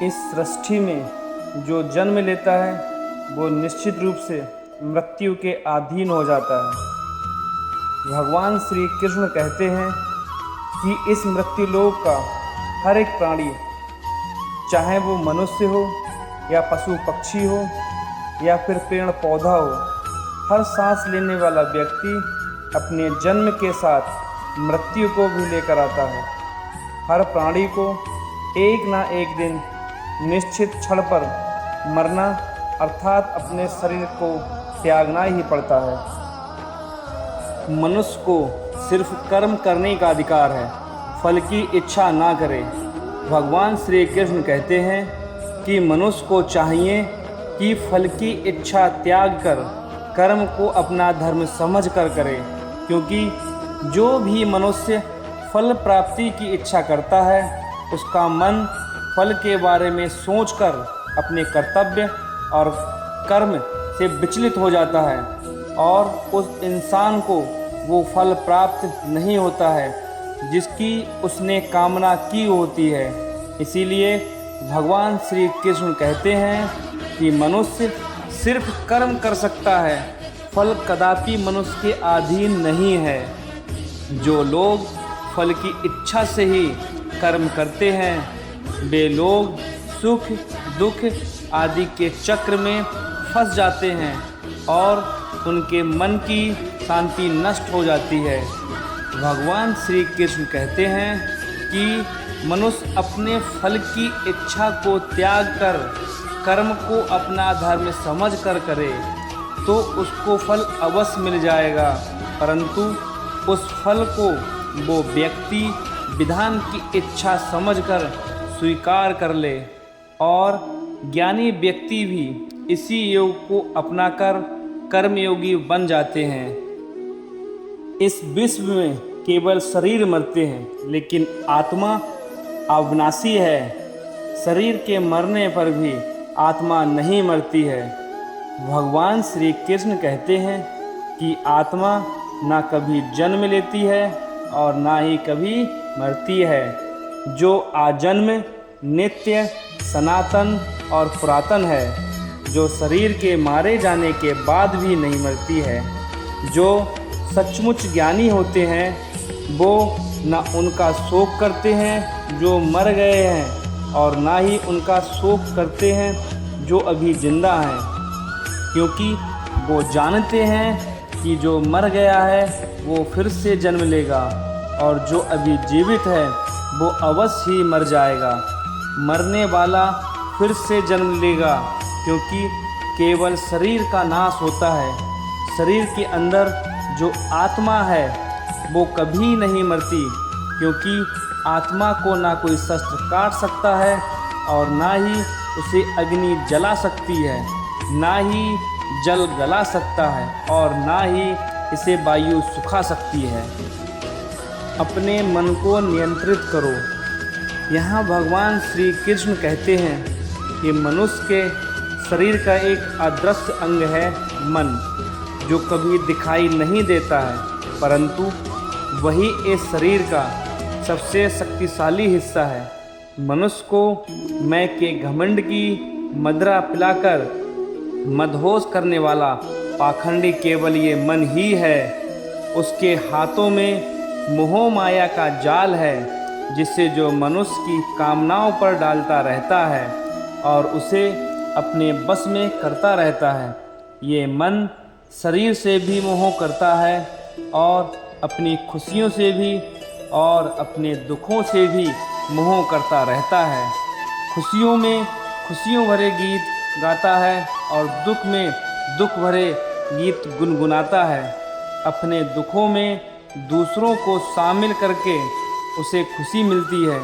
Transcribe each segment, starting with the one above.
इस सृष्टि में जो जन्म लेता है वो निश्चित रूप से मृत्यु के अधीन हो जाता है। भगवान श्री कृष्ण कहते हैं कि इस मृत्युलोक का हर एक प्राणी, चाहे वो मनुष्य हो या पशु पक्षी हो या फिर पेड़ पौधा हो, हर सांस लेने वाला व्यक्ति अपने जन्म के साथ मृत्यु को भी लेकर आता है। हर प्राणी को एक ना एक दिन निश्चित क्षण पर मरना अर्थात अपने शरीर को त्यागना ही पड़ता है। मनुष्य को सिर्फ कर्म करने का अधिकार है, फल की इच्छा ना करे। भगवान श्री कृष्ण कहते हैं कि मनुष्य को चाहिए कि फल की इच्छा त्याग कर कर्म को अपना धर्म समझ कर करे, क्योंकि जो भी मनुष्य फल प्राप्ति की इच्छा करता है उसका मन फल के बारे में सोचकर अपने कर्तव्य और कर्म से विचलित हो जाता है और उस इंसान को वो फल प्राप्त नहीं होता है जिसकी उसने कामना की होती है। इसीलिए भगवान श्री कृष्ण कहते हैं कि मनुष्य सिर्फ कर्म कर सकता है, फल कदापि मनुष्य के अधीन नहीं है। जो लोग फल की इच्छा से ही कर्म करते हैं वे लोग सुख दुख आदि के चक्र में फंस जाते हैं और उनके मन की शांति नष्ट हो जाती है। भगवान श्री कृष्ण कहते हैं कि मनुष्य अपने फल की इच्छा को त्याग कर कर्म को अपना धर्म समझ कर करे तो उसको फल अवश्य मिल जाएगा, परंतु उस फल को वो व्यक्ति विधान की इच्छा समझकर स्वीकार कर ले। और ज्ञानी व्यक्ति भी इसी योग को अपनाकर कर्मयोगी बन जाते हैं। इस विश्व में केवल शरीर मरते हैं, लेकिन आत्मा अविनाशी है। शरीर के मरने पर भी आत्मा नहीं मरती है। भगवान श्री कृष्ण कहते हैं कि आत्मा ना कभी जन्म लेती है और ना ही कभी मरती है। जो आजन्म, नित्य, सनातन और पुरातन है, जो शरीर के मारे जाने के बाद भी नहीं मरती है। जो सचमुच ज्ञानी होते हैं वो ना उनका शोक करते हैं जो मर गए हैं और ना ही उनका शोक करते हैं जो अभी जिंदा हैं, क्योंकि वो जानते हैं कि जो मर गया है वो फिर से जन्म लेगा और जो अभी जीवित है वो अवश्य ही मर जाएगा। मरने वाला फिर से जन्म लेगा, क्योंकि केवल शरीर का नाश होता है। शरीर के अंदर जो आत्मा है वो कभी नहीं मरती, क्योंकि आत्मा को ना कोई शस्त्र काट सकता है और ना ही उसे अग्नि जला सकती है, ना ही जल गला सकता है और ना ही इसे वायु सुखा सकती है। अपने मन को नियंत्रित करो। यहाँ भगवान श्री कृष्ण कहते हैं कि मनुष्य के शरीर का एक अदृश्य अंग है मन, जो कभी दिखाई नहीं देता है, परंतु वही इस शरीर का सबसे शक्तिशाली हिस्सा है। मनुष्य को मैं के घमंड की मदिरा पिलाकर मदहोश करने वाला पाखंडी केवल ये मन ही है। उसके हाथों में मोह माया का जाल है, जिससे जो मनुष्य की कामनाओं पर डालता रहता है और उसे अपने बस में करता रहता है। ये मन शरीर से भी मोह करता है और अपनी खुशियों से भी और अपने दुखों से भी मोह करता रहता है। खुशियों में खुशियों भरे गीत गाता है और दुख में दुख भरे गीत गुनगुनाता है। अपने दुखों में दूसरों को शामिल करके उसे खुशी मिलती है।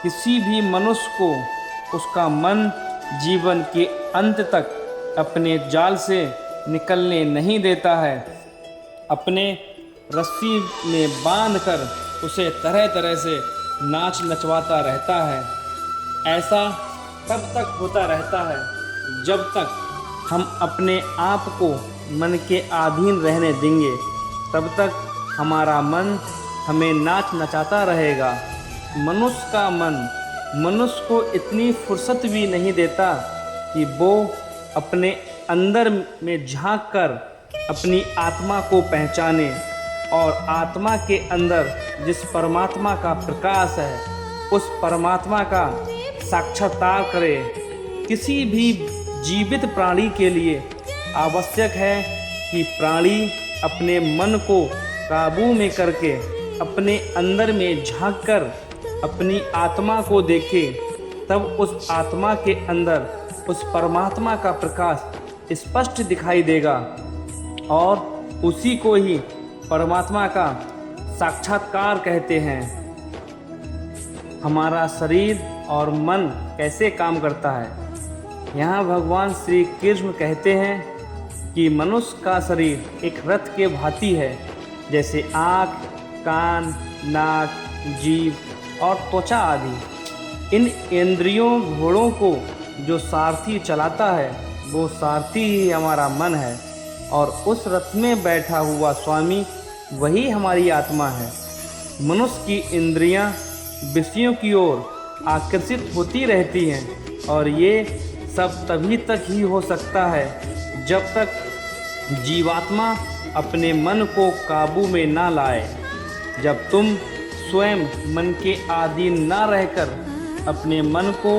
किसी भी मनुष्य को उसका मन जीवन के अंत तक अपने जाल से निकलने नहीं देता है। अपने रस्सी में बांधकर उसे तरह तरह से नाच नचवाता रहता है। ऐसा तब तक होता रहता है जब तक हम अपने आप को मन के अधीन रहने देंगे, तब तक हमारा मन हमें नाच नचाता रहेगा। मनुष्य का मन मनुष्य को इतनी फुर्सत भी नहीं देता कि वो अपने अंदर में झांक कर अपनी आत्मा को पहचाने और आत्मा के अंदर जिस परमात्मा का प्रकाश है उस परमात्मा का साक्षात्कार करे। किसी भी जीवित प्राणी के लिए आवश्यक है कि प्राणी अपने मन को काबू में करके अपने अंदर में झांक कर अपनी आत्मा को देखे, तब उस आत्मा के अंदर उस परमात्मा का प्रकाश स्पष्ट दिखाई देगा और उसी को ही परमात्मा का साक्षात्कार कहते हैं। हमारा शरीर और मन कैसे काम करता है, यहाँ भगवान श्री कृष्ण कहते हैं कि मनुष्य का शरीर एक रथ के भांति है, जैसे आँख, कान, नाक, जीभ और त्वचा आदि। इन इंद्रियों घोड़ों को जो सारथी चलाता है वो सारथी ही हमारा मन है और उस रथ में बैठा हुआ स्वामी वही हमारी आत्मा है। मनुष्य की इंद्रियां विषयों की ओर आकर्षित होती रहती हैं और ये सब तभी तक ही हो सकता है जब तक जीवात्मा अपने मन को काबू में ना लाए। जब तुम स्वयं मन के अधीन ना रहकर अपने मन को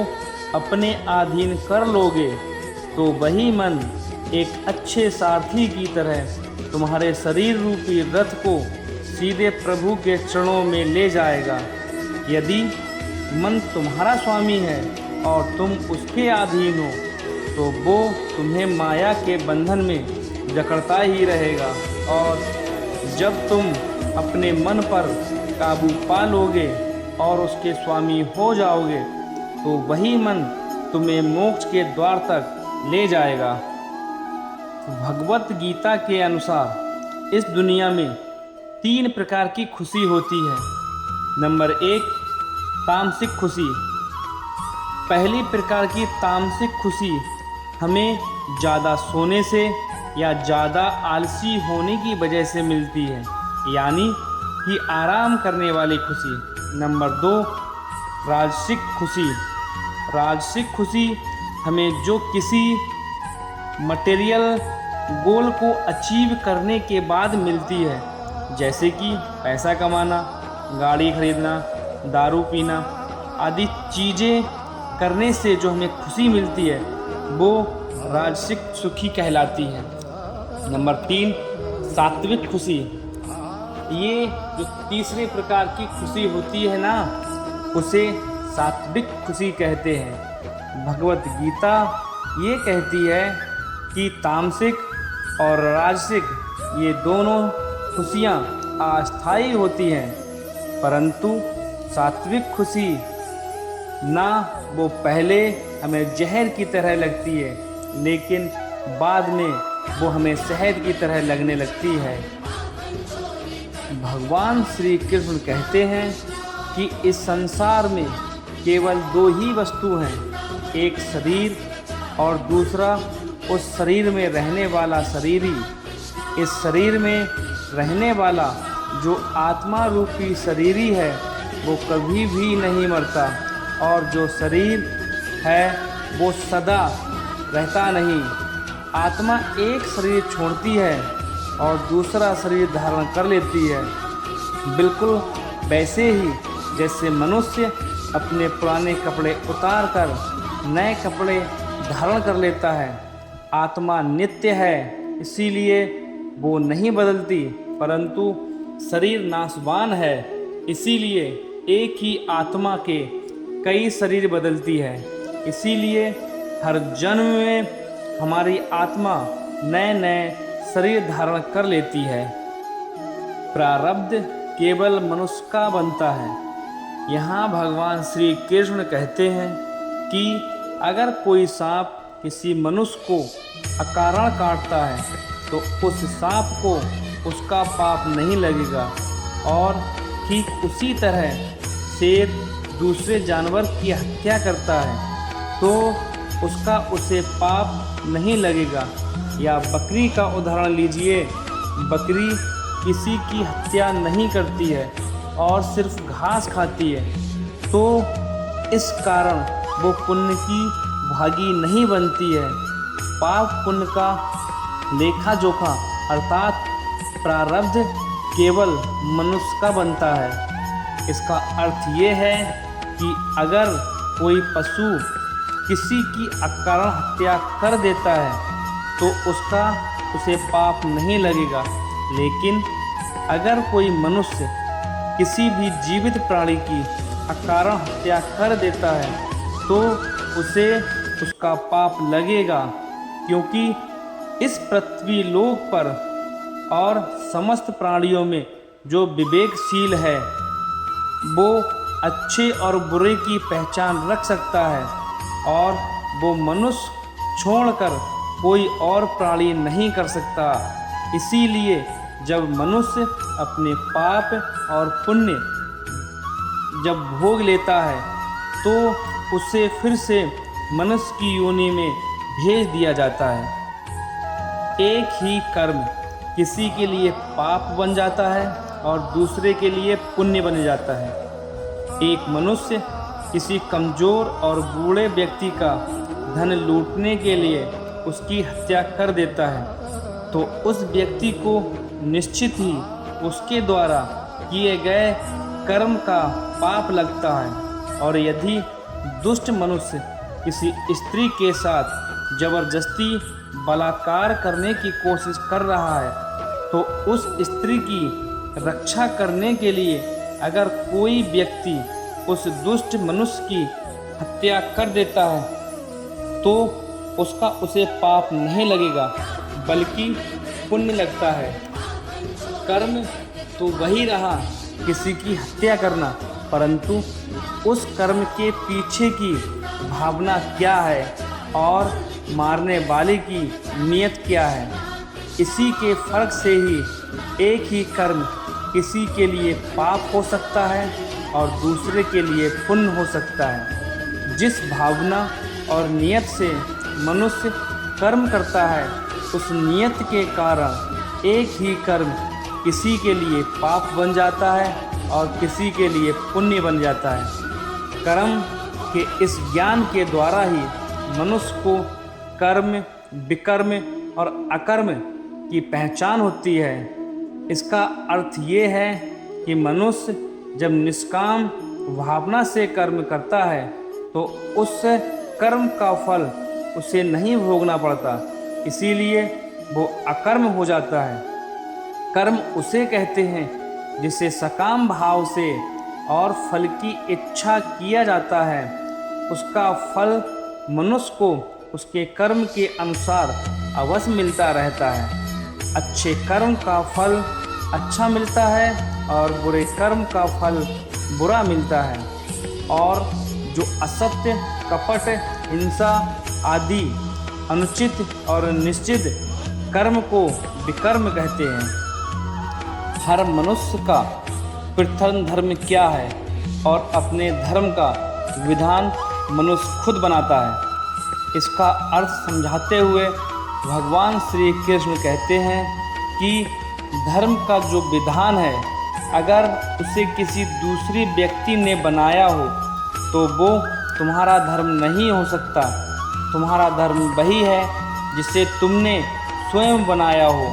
अपने अधीन कर लोगे तो वही मन एक अच्छे सारथी की तरह तुम्हारे शरीर रूपी रथ को सीधे प्रभु के चरणों में ले जाएगा। यदि मन तुम्हारा स्वामी है और तुम उसके अधीन हो तो वो तुम्हें माया के बंधन में जकड़ता ही रहेगा और जब तुम अपने मन पर काबू पा लोगे और उसके स्वामी हो जाओगे तो वही मन तुम्हें मोक्ष के द्वार तक ले जाएगा। भगवत गीता के अनुसार इस दुनिया में 3 प्रकार की खुशी होती है। नंबर 1, तामसिक खुशी। पहली प्रकार की तामसिक खुशी हमें ज़्यादा सोने से या ज़्यादा आलसी होने की वजह से मिलती है, यानी कि आराम करने वाली खुशी। नंबर 2, राजसिक खुशी। राजसिक खुशी हमें जो किसी मटेरियल गोल को अचीव करने के बाद मिलती है, जैसे कि पैसा कमाना, गाड़ी खरीदना, दारू पीना आदि चीज़ें करने से जो हमें खुशी मिलती है वो राजसिक सुखी कहलाती है। नंबर 3, सात्विक खुशी। ये जो तीसरे प्रकार की खुशी होती है ना, उसे सात्विक खुशी कहते हैं। भगवत गीता ये कहती है कि तामसिक और राजसिक ये दोनों खुशियाँ अस्थायी होती हैं, परंतु सात्विक खुशी ना वो पहले हमें जहर की तरह लगती है लेकिन बाद में वो हमें शहद की तरह लगने लगती है। भगवान श्री कृष्ण कहते हैं कि इस संसार में केवल 2 ही वस्तु हैं, एक शरीर और दूसरा उस शरीर में रहने वाला शरीरी। इस शरीर में रहने वाला जो आत्मा रूपी शरीरी है वो कभी भी नहीं मरता और जो शरीर है वो सदा रहता नहीं। आत्मा एक शरीर छोड़ती है और दूसरा शरीर धारण कर लेती है। बिल्कुल वैसे ही जैसे मनुष्य अपने पुराने कपड़े उतार कर नए कपड़े धारण कर लेता है। आत्मा नित्य है, इसीलिए वो नहीं बदलती, परंतु शरीर नाशवान है, इसीलिए एक ही आत्मा के कई शरीर बदलती है। इसीलिए हर जन्म में हमारी आत्मा नए नए शरीर धारण कर लेती है। प्रारब्ध केवल मनुष्य का बनता है। यहाँ भगवान श्री कृष्ण कहते हैं कि अगर कोई सांप किसी मनुष्य को अकारण काटता है तो उस सांप को उसका पाप नहीं लगेगा और ठीक उसी तरह शेर दूसरे जानवर की हत्या करता है तो उसका उसे पाप नहीं लगेगा। या बकरी का उदाहरण लीजिए, बकरी किसी की हत्या नहीं करती है और सिर्फ घास खाती है, तो इस कारण वो पुण्य की भागी नहीं बनती है। पाप पुण्य का लेखा जोखा अर्थात प्रारब्ध केवल मनुष्य का बनता है। इसका अर्थ ये है कि अगर कोई पशु किसी की अकारण हत्या कर देता है तो उसे पाप नहीं लगेगा, लेकिन अगर कोई मनुष्य किसी भी जीवित प्राणी की अकारण हत्या कर देता है तो उसे उसका पाप लगेगा, क्योंकि इस पृथ्वी लोक पर और समस्त प्राणियों में जो विवेकशील है वो अच्छे और बुरे की पहचान रख सकता है, और वो मनुष्य छोड़कर कोई और प्राणी नहीं कर सकता। इसीलिए जब मनुष्य अपने पाप और पुण्य जब भोग लेता है तो उसे फिर से मनुष्य की योनि में भेज दिया जाता है। एक ही कर्म किसी के लिए पाप बन जाता है और दूसरे के लिए पुण्य बन जाता है। एक मनुष्य किसी कमज़ोर और बूढ़े व्यक्ति का धन लूटने के लिए उसकी हत्या कर देता है तो उस व्यक्ति को निश्चित ही उसके द्वारा किए गए कर्म का पाप लगता है। और यदि दुष्ट मनुष्य किसी स्त्री के साथ जबरदस्ती बलात्कार करने की कोशिश कर रहा है तो उस स्त्री की रक्षा करने के लिए अगर कोई व्यक्ति उस दुष्ट मनुष्य की हत्या कर देता है तो उसे पाप नहीं लगेगा बल्कि पुण्य लगता है। कर्म तो वही रहा किसी की हत्या करना, परंतु उस कर्म के पीछे की भावना क्या है और मारने वाले की नीयत क्या है, इसी के फर्क से ही एक ही कर्म किसी के लिए पाप हो सकता है और दूसरे के लिए पुण्य हो सकता है। जिस भावना और नीयत से मनुष्य कर्म करता है उस नीयत के कारण एक ही कर्म किसी के लिए पाप बन जाता है और किसी के लिए पुण्य बन जाता है। कर्म के इस ज्ञान के द्वारा ही मनुष्य को कर्म, विकर्म और अकर्म की पहचान होती है। इसका अर्थ ये है कि मनुष्य जब निष्काम भावना से कर्म करता है तो उस कर्म का फल उसे नहीं भोगना पड़ता, इसीलिए वो अकर्म हो जाता है। कर्म उसे कहते हैं जिसे सकाम भाव से और फल की इच्छा किया जाता है। उसका फल मनुष्य को उसके कर्म के अनुसार अवश्य मिलता रहता है। अच्छे कर्म का फल अच्छा मिलता है और बुरे कर्म का फल बुरा मिलता है। और जो असत्य, कपट, हिंसा आदि अनुचित और निश्चित कर्म को विकर्म कहते हैं। हर मनुष्य का पृथक धर्म क्या है और अपने धर्म का विधान मनुष्य खुद बनाता है। इसका अर्थ समझाते हुए भगवान श्री कृष्ण कहते हैं कि धर्म का जो विधान है अगर उसे किसी दूसरी व्यक्ति ने बनाया हो तो वो तुम्हारा धर्म नहीं हो सकता। तुम्हारा धर्म वही है जिसे तुमने स्वयं बनाया हो,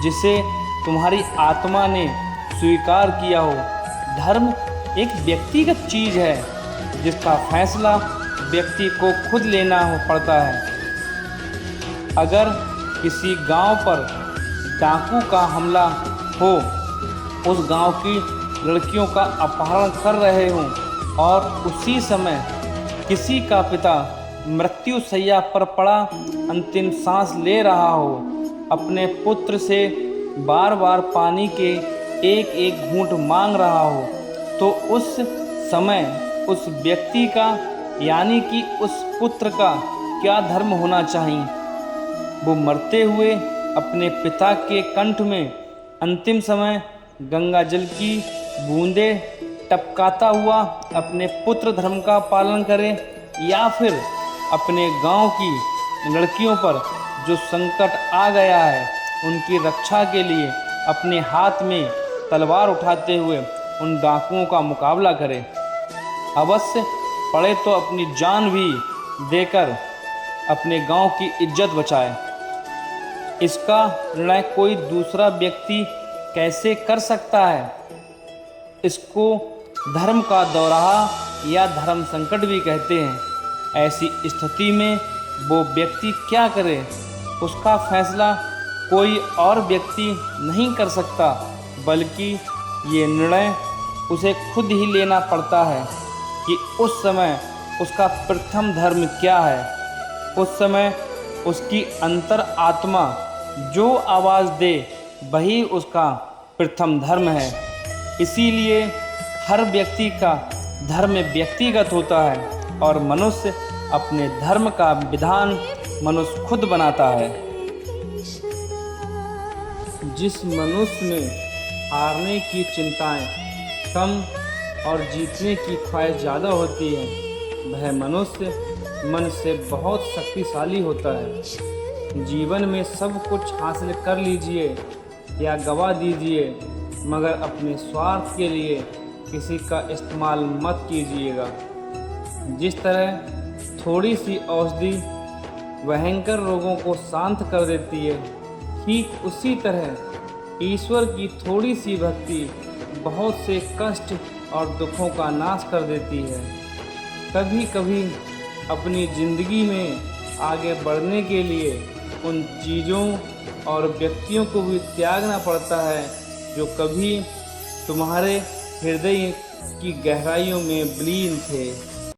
जिसे तुम्हारी आत्मा ने स्वीकार किया हो। धर्म एक व्यक्तिगत चीज़ है जिसका फैसला व्यक्ति को खुद लेना पड़ता है। अगर किसी गांव पर डाकू का हमला हो, उस गांव की लड़कियों का अपहरण कर रहे हों और उसी समय किसी का पिता मृत्यु शैया पर पड़ा अंतिम सांस ले रहा हो, अपने पुत्र से बार बार पानी के एक एक घूंट मांग रहा हो, तो उस समय उस व्यक्ति का यानी कि उस पुत्र का क्या धर्म होना चाहिए? वो मरते हुए अपने पिता के कंठ में अंतिम समय गंगा जल की बूंदें टपकाता हुआ अपने पुत्र धर्म का पालन करे, या फिर अपने गांव की लड़कियों पर जो संकट आ गया है उनकी रक्षा के लिए अपने हाथ में तलवार उठाते हुए उन डाकुओं का मुकाबला करे। अवश्य पड़े तो अपनी जान भी देकर अपने गांव की इज्जत बचाए। इसका निर्णय कोई दूसरा व्यक्ति कैसे कर सकता है? इसको धर्म का दोराहा या धर्म संकट भी कहते हैं। ऐसी स्थिति में वो व्यक्ति क्या करे, उसका फैसला कोई और व्यक्ति नहीं कर सकता, बल्कि ये निर्णय उसे खुद ही लेना पड़ता है कि उस समय उसका प्रथम धर्म क्या है। उस समय उसकी अंतर आत्मा जो आवाज़ दे वही उसका प्रथम धर्म है। इसीलिए हर व्यक्ति का धर्म व्यक्तिगत होता है और मनुष्य अपने धर्म का विधान मनुष्य खुद बनाता है। जिस मनुष्य में हारने की चिंताएं कम और जीतने की ख्वाहिश ज़्यादा होती है, वह मनुष्य मन से बहुत शक्तिशाली होता है। जीवन में सब कुछ हासिल कर लीजिए या गवा दीजिए, मगर अपने स्वार्थ के लिए किसी का इस्तेमाल मत कीजिएगा। जिस तरह थोड़ी सी औषधि भयंकर रोगों को शांत कर देती है, ठीक उसी तरह ईश्वर की थोड़ी सी भक्ति बहुत से कष्ट और दुखों का नाश कर देती है। कभी कभी अपनी ज़िंदगी में आगे बढ़ने के लिए उन चीज़ों और व्यक्तियों को भी त्यागना पड़ता है जो कभी तुम्हारे हृदय की गहराइयों में विलीन थे।